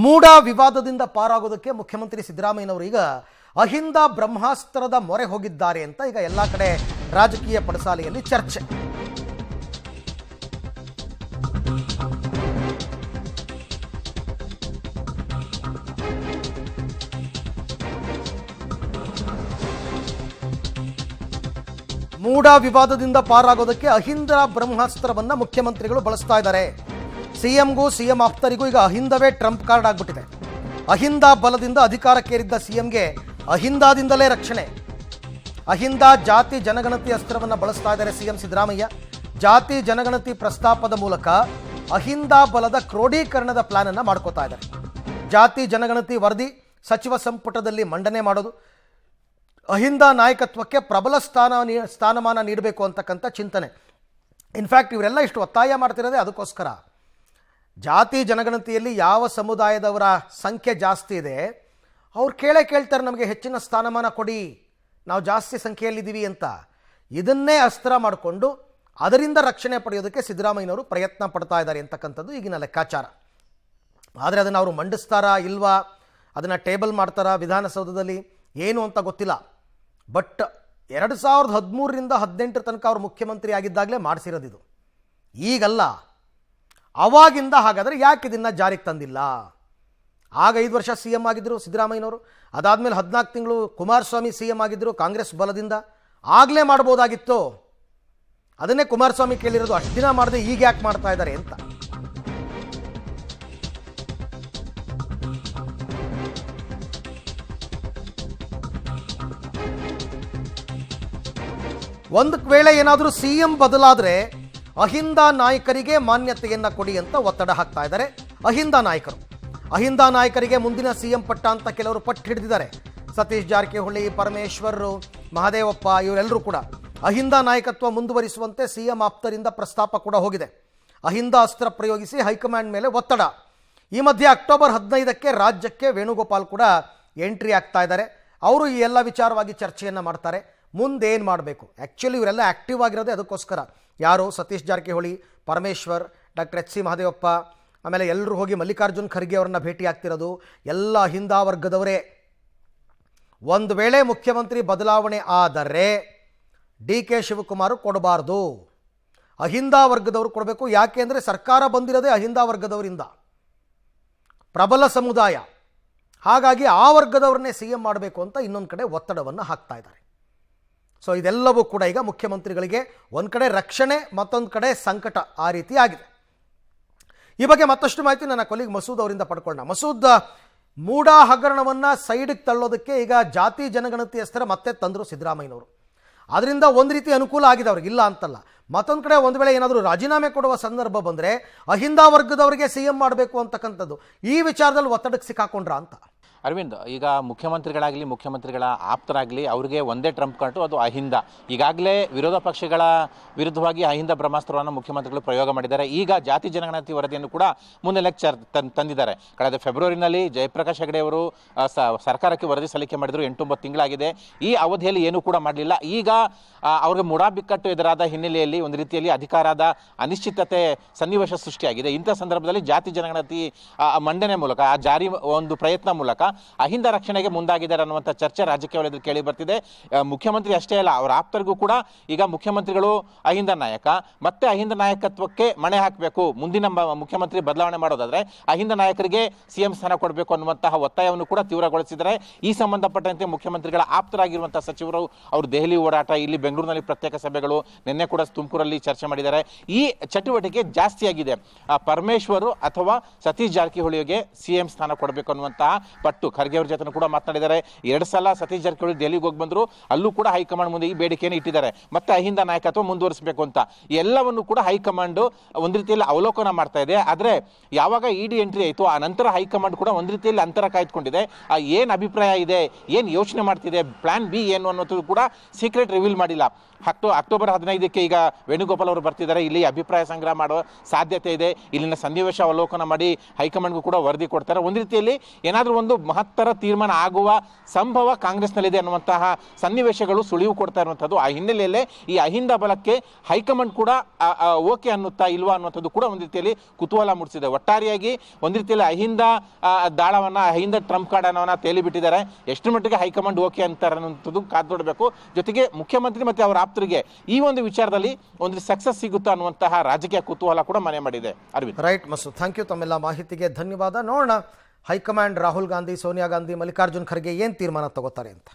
ಮೂಡ ವಿವಾದದಿಂದ ಪಾರಾಗೋದಕ್ಕೆ ಮುಖ್ಯಮಂತ್ರಿ ಸಿದ್ದರಾಮಯ್ಯನವರು ಈಗ ಅಹಿಂದ ಬ್ರಹ್ಮಾಸ್ತ್ರದ ಮೊರೆ ಹೋಗಿದ್ದಾರೆ ಅಂತ ಈಗ ಎಲ್ಲ ಕಡೆ ರಾಜಕೀಯ ಪಡಸಾಲೆಯಲ್ಲಿ ಚರ್ಚೆ. ಮೂಡ ವಿವಾದದಿಂದ ಪಾರಾಗೋದಕ್ಕೆ ಅಹಿಂದ ಬ್ರಹ್ಮಾಸ್ತ್ರವನ್ನ ಮುಖ್ಯಮಂತ್ರಿಗಳು ಬಳಸ್ತಾ ಇದ್ದಾರೆ. ಸಿಎಂಗೂ ಸಿಎಂ ಆಪ್ತರಿಗೂ ಈಗ ಅಹಿಂದವೇ ಟ್ರಂಪ್ ಕಾರ್ಡ್ ಆಗ್ಬಿಟ್ಟಿದೆ. ಅಹಿಂದ ಬಲದಿಂದ ಅಧಿಕಾರಕ್ಕೇರಿದ್ದ ಸಿಎಂಗೆ ಅಹಿಂದಾದಿಂದಲೇ ರಕ್ಷಣೆ. ಅಹಿಂದ ಜಾತಿ ಜನಗಣತಿ ಅಸ್ತ್ರವನ್ನು ಬಳಸ್ತಾ ಇದ್ದಾರೆ ಸಿಎಂ ಸಿದ್ದರಾಮಯ್ಯ. ಜಾತಿ ಜನಗಣತಿ ಪ್ರಸ್ತಾಪದ ಮೂಲಕ ಅಹಿಂದ ಬಲದ ಕ್ರೋಢೀಕರಣದ ಪ್ಲಾನ್ ಅನ್ನು ಮಾಡ್ಕೋತಾ ಇದ್ದಾರೆ. ಜಾತಿ ಜನಗಣತಿ ವರದಿ ಸಚಿವ ಸಂಪುಟದಲ್ಲಿ ಮಂಡನೆ ಮಾಡೋದು, ಅಹಿಂದ ನಾಯಕತ್ವಕ್ಕೆ ಪ್ರಬಲ ಸ್ಥಾನಮಾನ ನೀಡಬೇಕು ಅಂತಕ್ಕಂಥ ಚಿಂತನೆ. ಇನ್ಫ್ಯಾಕ್ಟ್ ಇವರೆಲ್ಲ ಇಷ್ಟು ಒತ್ತಾಯ ಮಾಡ್ತಿರೋದೇ ಅದಕ್ಕೋಸ್ಕರ. ಜಾತಿ ಜನಗಣತಿಯಲ್ಲಿ ಯಾವ ಸಮುದಾಯದವರ ಸಂಖ್ಯೆ ಜಾಸ್ತಿ ಇದೆ ಅವ್ರು ಕೇಳ್ತಾರೆ, ನಮಗೆ ಹೆಚ್ಚಿನ ಸ್ಥಾನಮಾನ ಕೊಡಿ, ನಾವು ಜಾಸ್ತಿ ಸಂಖ್ಯೆಯಲ್ಲಿದ್ದೀವಿ ಅಂತ. ಇದನ್ನೇ ಅಸ್ತ್ರ ಮಾಡಿಕೊಂಡು ಅದರಿಂದ ರಕ್ಷಣೆ ಪಡೆಯೋದಕ್ಕೆ ಸಿದ್ದರಾಮಯ್ಯನವರು ಪ್ರಯತ್ನ ಪಡ್ತಾ ಇದ್ದಾರೆ ಅಂತಕ್ಕಂಥದ್ದು ಈಗಿನ ಲೆಕ್ಕಾಚಾರ. ಆದರೆ ಅದನ್ನು ಅವರು ಮಂಡಿಸ್ತಾರಾ ಇಲ್ವಾ, ಅದನ್ನು ಟೇಬಲ್ ಮಾಡ್ತಾರಾ ವಿಧಾನಸೌಧದಲ್ಲಿ ಏನು ಅಂತ ಗೊತ್ತಿಲ್ಲ. ಬಟ್ 2013ರಿಂದ 2018 ತನಕ ಅವರು ಮುಖ್ಯಮಂತ್ರಿ ಆಗಿದ್ದಾಗಲೇ ಮಾಡಿಸಿರೋದಿದು, ಈಗಲ್ಲ. ಅವಾಗಿಂದ ಹಾಗಾದರೆ ಯಾಕೆ ಇದನ್ನು ಜಾರಿಗೆ ತಂದಿಲ್ಲ? ಆಗ 5 ವರ್ಷ ಸಿ ಎಂ ಆಗಿದ್ದರು ಸಿದ್ದರಾಮಯ್ಯನವರು, ಅದಾದಮೇಲೆ 14 ತಿಂಗಳು ಕುಮಾರಸ್ವಾಮಿ ಸಿ ಎಂ ಆಗಿದ್ದರು ಕಾಂಗ್ರೆಸ್ ಬಲದಿಂದ. ಆಗಲೇ ಮಾಡ್ಬೋದಾಗಿತ್ತು. ಅದನ್ನೇ ಕುಮಾರಸ್ವಾಮಿ ಕೇಳಿರೋದು, ಅಷ್ಟು ದಿನ ಮಾಡದೆ ಈಗ ಯಾಕೆ ಮಾಡ್ತಾ ಇದ್ದಾರೆ ಅಂತ. ಒಂದು ವೇಳೆ ಏನಾದರೂ ಸಿ ಎಂ ಬದಲಾದರೆ ಅಹಿಂದ ನಾಯಕರಿಗೆ ಮಾನ್ಯತೆಯನ್ನು ಕೊಡಿ ಅಂತ ಒತ್ತಡ ಹಾಕ್ತಾ ಇದ್ದಾರೆ ಅಹಿಂದ ನಾಯಕರು. ಅಹಿಂದ ನಾಯಕರಿಗೆ ಮುಂದಿನ ಸಿ ಎಂ ಪಟ್ಟ ಅಂತ ಕೆಲವರು ಪಟ್ಟು ಹಿಡಿದಿದ್ದಾರೆ. ಸತೀಶ್ ಜಾರಕಿಹೊಳಿ, ಪರಮೇಶ್ವರ್, ಮಹದೇವಪ್ಪ ಇವರೆಲ್ಲರೂ ಕೂಡ ಅಹಿಂದ ನಾಯಕತ್ವ ಮುಂದುವರಿಸುವಂತೆ ಸಿ ಎಂ ಆಪ್ತರಿಂದ ಪ್ರಸ್ತಾಪ ಕೂಡ ಹೋಗಿದೆ. ಅಹಿಂದ ಅಸ್ತ್ರ ಪ್ರಯೋಗಿಸಿ ಹೈಕಮಾಂಡ್ ಮೇಲೆ ಒತ್ತಡ. ಈ ಮಧ್ಯೆ ಅಕ್ಟೋಬರ್ 15ಕ್ಕೆ ರಾಜ್ಯಕ್ಕೆ ವೇಣುಗೋಪಾಲ್ ಕೂಡ ಎಂಟ್ರಿ ಆಗ್ತಾ ಇದ್ದಾರೆ. ಅವರು ಈ ಎಲ್ಲ ವಿಚಾರವಾಗಿ ಚರ್ಚೆಯನ್ನು ಮಾಡ್ತಾರೆ. ಮುಂದೇನು ಮಾಡಬೇಕು? ಆ್ಯಕ್ಚುಲಿ ಇವರೆಲ್ಲ ಆ್ಯಕ್ಟಿವ್ ಆಗಿರೋದೇ ಅದಕ್ಕೋಸ್ಕರ. ಯಾರು? Satish Jarkiholi, Parameshwar, doctor H C Mahadevappa, ಆಮೇಲೆ ಎಲ್ಲರೂ ಹೋಗಿ ಮಲ್ಲಿಕಾರ್ಜುನ್ ಖರ್ಗೆ ಅವರನ್ನ ಭೇಟಿ ಆಗ್ತಿರೋದು ಎಲ್ಲ ಅಹಿಂದ ವರ್ಗದವರೇ. ಒಂದು ವೇಳೆ ಮುಖ್ಯಮಂತ್ರಿ ಬದಲಾವಣೆ ಆದರೆ ಡಿ ಕೆ ಶಿವಕುಮಾರ್ ಕೊಡಬಾರ್ದು, ಅಹಿಂದ ವರ್ಗದವರು ಕೊಡಬೇಕು. ಯಾಕೆ ಅಂದರೆ ಸರ್ಕಾರ ಬಂದಿರೋದೇ ಅಹಿಂದ ವರ್ಗದವರಿಂದ, ಪ್ರಬಲ ಸಮುದಾಯ. ಹಾಗಾಗಿ ಆ ವರ್ಗದವ್ರನ್ನೇ ಸಿ ಎಂ ಮಾಡಬೇಕು ಅಂತ ಇನ್ನೊಂದು ಕಡೆ ಒತ್ತಡವನ್ನು ಹಾಕ್ತಾ ಇದ್ದಾರೆ. ಸೊ ಇದೆಲ್ಲವೂ ಕೂಡ ಈಗ ಮುಖ್ಯಮಂತ್ರಿಗಳಿಗೆ ಒಂದು ಕಡೆ ರಕ್ಷಣೆ, ಮತ್ತೊಂದು ಕಡೆ ಸಂಕಟ, ಆ ರೀತಿ ಆಗಿದೆ. ಈ ಬಗ್ಗೆ ಮತ್ತಷ್ಟು ಮಾಹಿತಿ ನನ್ನ ಕೊಲೀಗ್ ಮಸೂದ್ ಅವರಿಂದ ಪಡ್ಕೊಳ್ಳೋಣ. ಮಸೂದ್, ಮೂಡ ಹಗರಣವನ್ನು ಸೈಡಿಗೆ ತಳ್ಳೋದಕ್ಕೆ ಈಗ ಜಾತಿ ಜನಗಣತಿ ಹೆಸರ ಮತ್ತೆ ತಂದರು ಸಿದ್ದರಾಮಯ್ಯನವರು. ಅದರಿಂದ ಒಂದು ರೀತಿ ಅನುಕೂಲ ಆಗಿದೆ ಅವ್ರಿಗೆ, ಇಲ್ಲ ಅಂತಲ್ಲ. ಮತ್ತೊಂದು ಕಡೆ ಒಂದು ವೇಳೆ ಏನಾದರೂ ರಾಜೀನಾಮೆ ಕೊಡುವ ಸಂದರ್ಭ ಬಂದರೆ ಅಹಿಂದ ವರ್ಗದವರಿಗೆ ಸಿ ಎಂ ಮಾಡಬೇಕು ಅಂತಕ್ಕಂಥದ್ದು, ಈ ವಿಚಾರದಲ್ಲಿ ಒತ್ತಡಕ್ಕೆ ಸಿಕ್ಕಾಕೊಂಡ್ರ ಅಂತ. ಅರವಿಂದ್, ಈಗ ಮುಖ್ಯಮಂತ್ರಿಗಳಾಗಲಿ ಮುಖ್ಯಮಂತ್ರಿಗಳ ಆಪ್ತರಾಗಲಿ ಅವರಿಗೆ ಒಂದೇ ಟ್ರಂಪ್ ಕಾರ್ಡು, ಅದು ಅಹಿಂದ. ಈಗಾಗಲೇ ವಿರೋಧ ಪಕ್ಷಗಳ ವಿರುದ್ಧವಾಗಿ ಅಹಿಂದ ಬ್ರಹ್ಮಾಸ್ತ್ರವನ್ನು ಮುಖ್ಯಮಂತ್ರಿಗಳು ಪ್ರಯೋಗ ಮಾಡಿದ್ದಾರೆ. ಈಗ ಜಾತಿ ಜನಗಣತಿ ವರದಿಯನ್ನು ಕೂಡ ಮುನ್ನೆಲೆಗೆ ತಂದಿದ್ದಾರೆ. ಕಳೆದ ಫೆಬ್ರವರಿನಲ್ಲಿ ಜಯಪ್ರಕಾಶ್ ಹೆಗಡೆ ಅವರು ಸರ್ಕಾರಕ್ಕೆ ವರದಿ ಸಲ್ಲಿಕೆ ಮಾಡಿದರು. 8-9 ತಿಂಗಳಾಗಿದೆ. ಈ ಅವಧಿಯಲ್ಲಿ ಏನೂ ಕೂಡ ಮಾಡಲಿಲ್ಲ. ಈಗ ಅವ್ರಿಗೆ ಮುಡಾ ಬಿಕ್ಕಟ್ಟು ಎದುರಾದ ಹಿನ್ನೆಲೆಯಲ್ಲಿ ಒಂದು ರೀತಿಯಲ್ಲಿ ಅಧಿಕಾರದ ಅನಿಶ್ಚಿತತೆ ಸನ್ನಿವೇಶ ಸೃಷ್ಟಿಯಾಗಿದೆ. ಇಂಥ ಸಂದರ್ಭದಲ್ಲಿ ಜಾತಿ ಜನಗಣತಿ ಮಂಡನೆ ಮೂಲಕ, ಆ ಜಾರಿ ಒಂದು ಪ್ರಯತ್ನ ಮೂಲಕ ಅಹಿಂದ ರಕ್ಷಣೆಗೆ ಮುಂದಾಗಿದ್ದಾರೆ ಅನ್ನುವಂಥ ಚರ್ಚೆ ರಾಜಕೀಯ ವಲಯದಲ್ಲಿ ಕೇಳಿ ಬರ್ತಿದೆ. ಮುಖ್ಯಮಂತ್ರಿ ಅಷ್ಟೇ ಅಲ್ಲ, ಅವರ ಆಪ್ತರಿಗೂ ಕೂಡ ಈಗ ಮುಖ್ಯಮಂತ್ರಿಗಳು ಅಹಿಂದ ನಾಯಕ, ಮತ್ತೆ ಅಹಿಂದ ನಾಯಕತ್ವಕ್ಕೆ ಮಣೆ ಹಾಕಬೇಕು, ಮುಂದಿನ ಮುಖ್ಯಮಂತ್ರಿ ಬದಲಾವಣೆ ಮಾಡೋದಾದ್ರೆ ಅಹಿಂದ ನಾಯಕರಿಗೆ ಸಿಎಂ ಸ್ಥಾನ ಕೊಡಬೇಕು ಅನ್ನುವಂತಹ ಒತ್ತಾಯವನ್ನು ಕೂಡ ತೀವ್ರಗೊಳಿಸಿದ್ದಾರೆ. ಈ ಸಂಬಂಧಪಟ್ಟಂತೆ ಮುಖ್ಯಮಂತ್ರಿಗಳ ಆಪ್ತರಾಗಿರುವಂತಹ ಸಚಿವರು ಅವರು ದೆಹಲಿ ಓಡಾಟ, ಇಲ್ಲಿ ಬೆಂಗಳೂರಿನಲ್ಲಿ ಪ್ರತ್ಯೇಕ ಸಭೆಗಳು, ನಿನ್ನೆ ಕೂಡ ತುಮಕೂರಲ್ಲಿ ಚರ್ಚೆ ಮಾಡಿದ್ದಾರೆ. ಈ ಚಟುವಟಿಕೆ ಜಾಸ್ತಿಯಾಗಿದೆ. ಪರಮೇಶ್ವರ್ ಅಥವಾ ಸತೀಶ್ ಜಾರಕಿಹೊಳಿಗೆ ಸಿಎಂ ಸ್ಥಾನ ಕೊಡಬೇಕು ಅನ್ನುವಂತಹ ಪಟ್ಟು ಖರ್ಗೆ ಅವ್ರ ಜೊತೆ ಕೂಡ ಮಾತನಾಡಿದ್ದಾರೆ. 2 ಸಲ ಸತೀಶ್ ಜಾರಕಿಹೊಳಿ ದೆಹಲಿಗೆ ಹೋಗಿ ಬಂದರು. ಅಲ್ಲೂ ಕೂಡ ಹೈಕಮಾಂಡ್ ಮುಂದೆ ಈ ಬೇಡಿಕೆಯನ್ನು ಇಟ್ಟಿದ್ದಾರೆ, ಮತ್ತೆ ಅಹಿಂದ ನಾಯಕತ್ವ ಮುಂದುವರಿಸಬೇಕು ಅಂತ. ಎಲ್ಲವನ್ನು ಕೂಡ ಹೈಕಮಾಂಡ್ ಒಂದು ರೀತಿಯಲ್ಲಿ ಅವಲೋಕನ ಮಾಡ್ತಾ ಇದೆ. ಆದರೆ ಯಾವಾಗ ಇಡಿ ಎಂಟ್ರಿ ಆಯಿತು, ಆ ನಂತರ ಹೈಕಮಾಂಡ್ ಕೂಡ ಒಂದು ರೀತಿಯಲ್ಲಿ ಅಂತರ ಕಾಯ್ದುಕೊಂಡಿದೆ. ಏನು ಅಭಿಪ್ರಾಯ ಇದೆ, ಏನು ಯೋಚನೆ ಮಾಡ್ತಿದೆ, ಪ್ಲಾನ್ ಬಿ ಏನು ಅನ್ನೋದು ಕೂಡ ಸೀಕ್ರೆಟ್ ರಿವೀಲ್ ಮಾಡಿಲ್ಲ. ಅಕ್ಟೋಬರ್ 15ಕ್ಕೆ ಈಗ ವೇಣುಗೋಪಾಲ್ ಅವರು ಬರ್ತಿದ್ದಾರೆ. ಇಲ್ಲಿ ಅಭಿಪ್ರಾಯ ಸಂಗ್ರಹ ಮಾಡುವ ಸಾಧ್ಯತೆ ಇದೆ. ಇಲ್ಲಿನ ಸನ್ನಿವೇಶ ಅವಲೋಕನ ಮಾಡಿ ಹೈಕಮಾಂಡ್ಗೂ ಕೂಡ ವರದಿ ಕೊಡ್ತಾರೆ. ಒಂದು ರೀತಿಯಲ್ಲಿ ಏನಾದರೂ ಒಂದು ಮಹತ್ತರ ತೀರ್ಮಾನ ಆಗುವ ಸಂಭವ ಕಾಂಗ್ರೆಸ್ನಲ್ಲಿದೆ ಅನ್ನುವಂತಹ ಸನ್ನಿವೇಶಗಳು ಸುಳಿವು ಕೊಡ್ತಾ ಇರುವಂಥದ್ದು. ಆ ಹಿನ್ನೆಲೆಯಲ್ಲೇ ಈ ಅಹಿಂದ ಬಲಕ್ಕೆ ಹೈಕಮಾಂಡ್ ಕೂಡ ಓಕೆ ಅನ್ನುತ್ತಾ ಇಲ್ವಾ ಅನ್ನುವಂಥದ್ದು ಕೂಡ ಒಂದು ರೀತಿಯಲ್ಲಿ ಕುತೂಹಲ ಮೂಡಿಸಿದೆ. ಒಟ್ಟಾರೆಯಾಗಿ ಒಂದು ರೀತಿಯಲ್ಲಿ ಅಹಿಂದ ದಾಳವನ್ನ, ಅಹಿಂದ ಟ್ರಂಪ್ ಕಾರ್ಡ್ ಅನ್ನೋನ್ನ ತೇಲಿ ಬಿಟ್ಟಿದ್ದಾರೆ. ಎಷ್ಟು ಮಟ್ಟಿಗೆ ಹೈಕಮಾಂಡ್ ಓಕೆ ಅಂತಾರೆ ಅನ್ನುವಂಥದ್ದು ಕಾದು ನೋಡಬೇಕು. ಜೊತೆಗೆ ಮುಖ್ಯಮಂತ್ರಿ ಮತ್ತು ಅವರ ಆಪ್ತರಿಗೆ ಈ ಒಂದು ವಿಚಾರದಲ್ಲಿ ಒಂದು ಸಕ್ಸಸ್ ಸಿಗುತ್ತಾ ಅನ್ನುವಂತಹ ರಾಜಕೀಯ ಕುತೂಹಲ ಕೂಡ ಮನೆ ಮಾಡಿದೆ. Arvind. Right Masood, thank you. ತಮ್ಮೆಲ್ಲ ಮಾಹಿತಿಗೆ ಧನ್ಯವಾದ. ನೋಡೋಣ ಹೈಕಮಾಂಡ್ ರಾಹುಲ್ ಗಾಂಧಿ, ಸೋನಿಯಾ ಗಾಂಧಿ, ಮಲ್ಲಿಕಾರ್ಜುನ್ ಖರ್ಗೆ ಏನು ತೀರ್ಮಾನ ತಗೋತಾರೆ ಅಂತ.